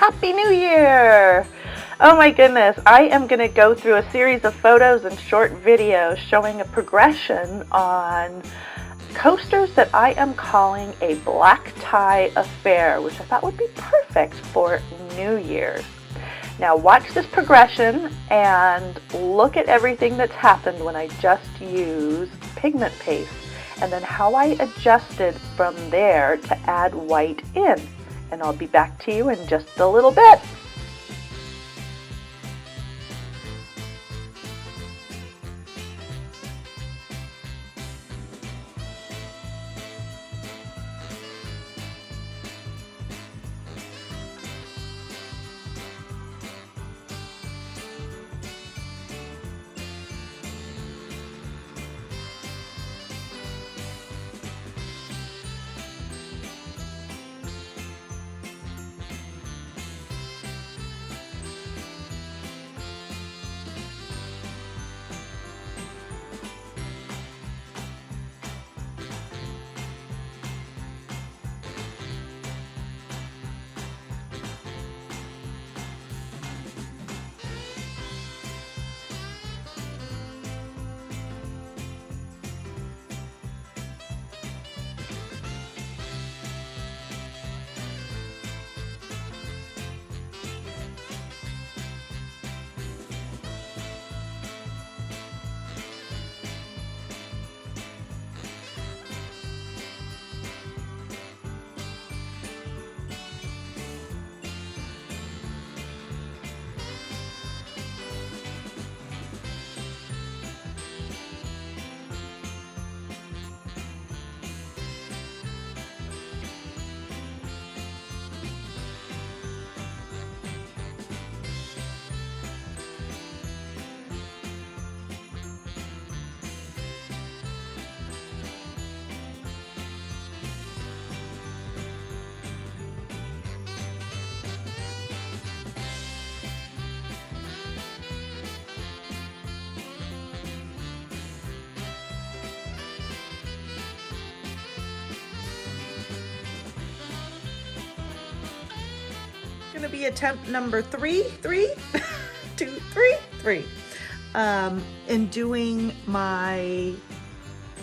Happy New Year! Oh my goodness, I am going to go through a series of photos and short videos showing a progression on coasters that I am calling a black tie affair, which I thought would be perfect for New Year's. Now watch this progression and look at everything that's happened when I just use pigment paste, and then how I adjusted from there to add white in. And I'll be back to you in just a little bit. Going to be attempt number three in doing my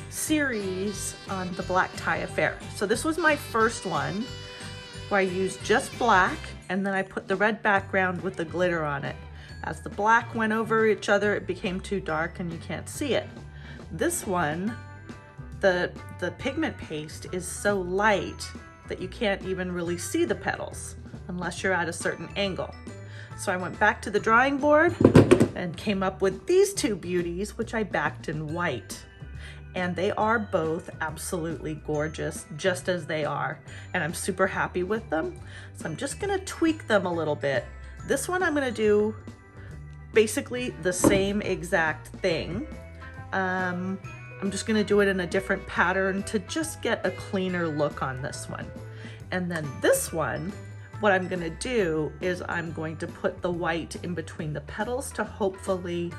series on the black tie affair. So this was my first one where I used just black, and then I put the red background with the glitter on it. As the black went over each other, it became too dark and you can't see it. This one, the pigment paste is so light that you can't even really see the petals unless you're at a certain angle. So I went back to the drawing board and came up with these two beauties, which I backed in white. And they are both absolutely gorgeous, just as they are. And I'm super happy with them. So I'm just gonna tweak them a little bit. This one I'm gonna do basically the same exact thing. I'm just gonna do it in a different pattern to just get a cleaner look on this one. And then this one, what I'm gonna do is I'm going to put the white in between the petals to hopefully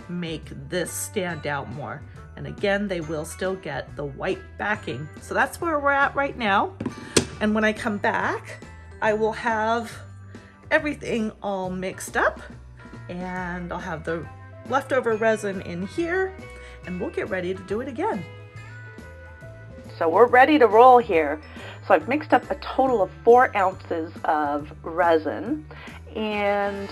make this stand out more. And again, they will still get the white backing. So that's where we're at right now. And when I come back, I will have everything all mixed up, and I'll have the leftover resin in here, and we'll get ready to do it again. So we're ready to roll here. So I've mixed up a total of 4 ounces of resin, and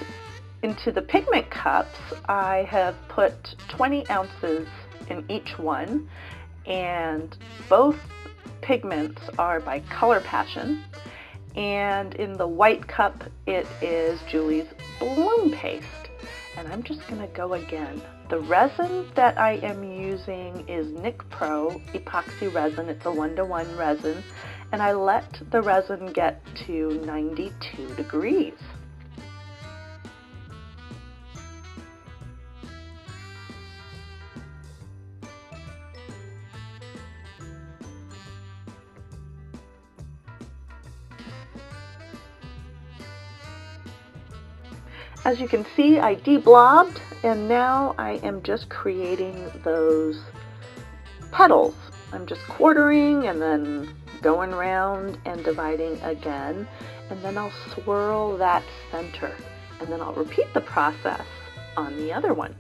into the pigment cups I have put 20 ounces in each one, and both pigments are by Color Passion, and in the white cup it is Julie's Bloom Paste. And I'm just gonna go again. The resin that I am using is NicPro epoxy resin. It's a 1-to-1 resin, and I let the resin get to 92 degrees. As you can see, I deblobbed, and now I am just creating those petals. I'm just quartering and then going around and dividing again. and then I'll swirl that center, and then I'll repeat the process on the other one.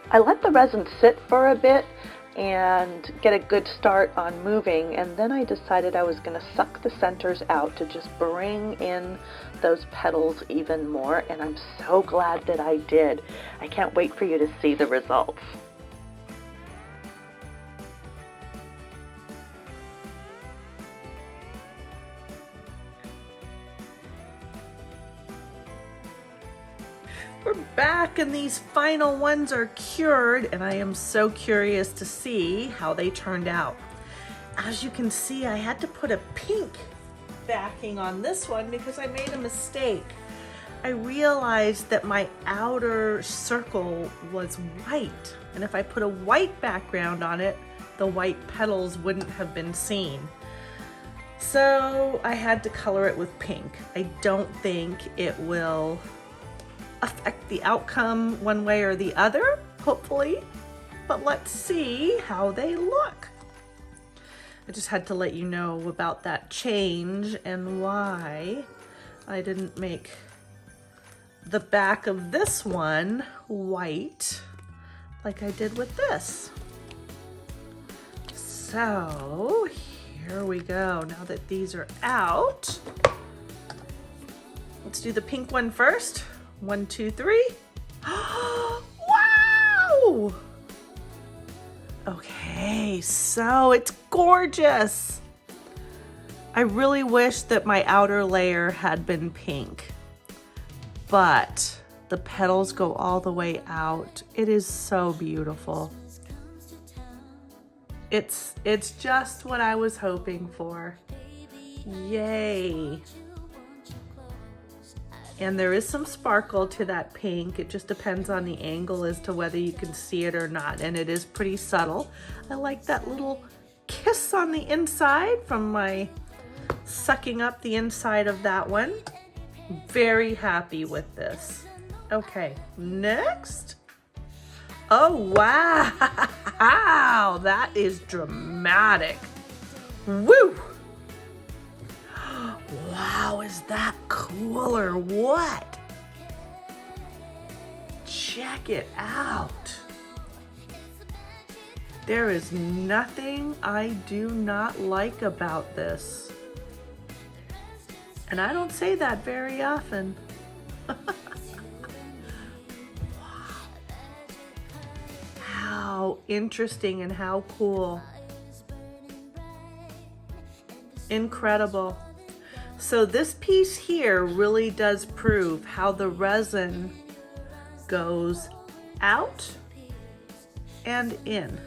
I let the resin sit for a bit and get a good start on moving, and then I decided I was going to suck the centers out to just bring in those petals even more, and I'm so glad that I did. I can't wait for you to see the results. We're back and these final ones are cured, and I am so curious to see how they turned out. As you can see, I had to put a pink backing on this one because I made a mistake. I realized that my outer circle was white, and if I put a white background on it, the white petals wouldn't have been seen. So I had to color it with pink. I don't think it will affect the outcome one way or the other, hopefully, but let's see how they look. I just had to let you know about that change and why I didn't make the back of this one white like I did with this. So here we go. Now that these are out, let's do the pink one first. 1, 2, 3. Wow! Okay, so it's gorgeous. I really wish that my outer layer had been pink, but the petals go all the way out. It is so beautiful. It's just what I was hoping for. Yay. And there is some sparkle to that pink. It just depends on the angle as to whether you can see it or not. And it is pretty subtle. I like that little kiss on the inside from my sucking up the inside of that one. Very happy with this. Okay, next. Oh, wow. That is dramatic. Woo! Wow, is that cool or what? Check it out. There is nothing I do not like about this. And I don't say that very often. Wow. How interesting and how cool. Incredible. So this piece here really does prove how the resin goes out and in.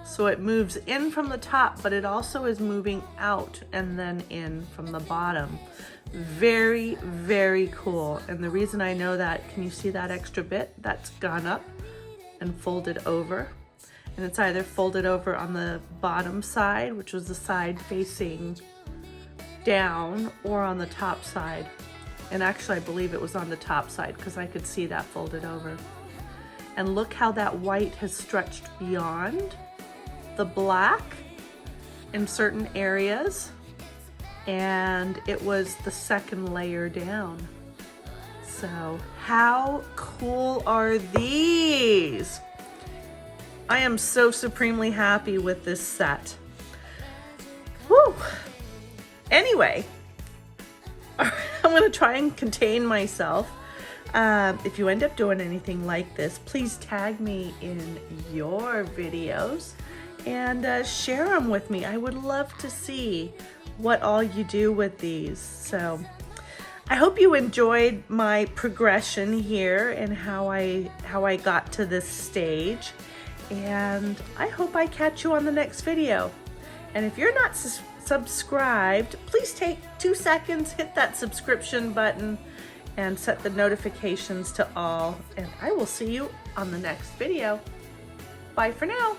So it moves in from the top, but it also is moving out and then in from the bottom. Very, very cool. And the reason I know that, can you see that extra bit? That's gone up and folded over. And it's either folded over on the bottom side, which was the side facing down, or on the top side. And actually I believe it was on the top side because I could see that folded over. And look how that white has stretched beyond the black in certain areas, and it was the second layer down. So how cool are these? I am so supremely happy with this set. Whew. Anyway, I'm gonna try and contain myself. If you end up doing anything like this, please tag me in your videos and share them with me. I would love to see what all you do with these. So I hope you enjoyed my progression here and how I got to this stage. And I hope I catch you on the next video. And if you're not subscribed, please take 2 seconds, hit that subscription button and set the notifications to all. And I will see you on the next video. Bye for now.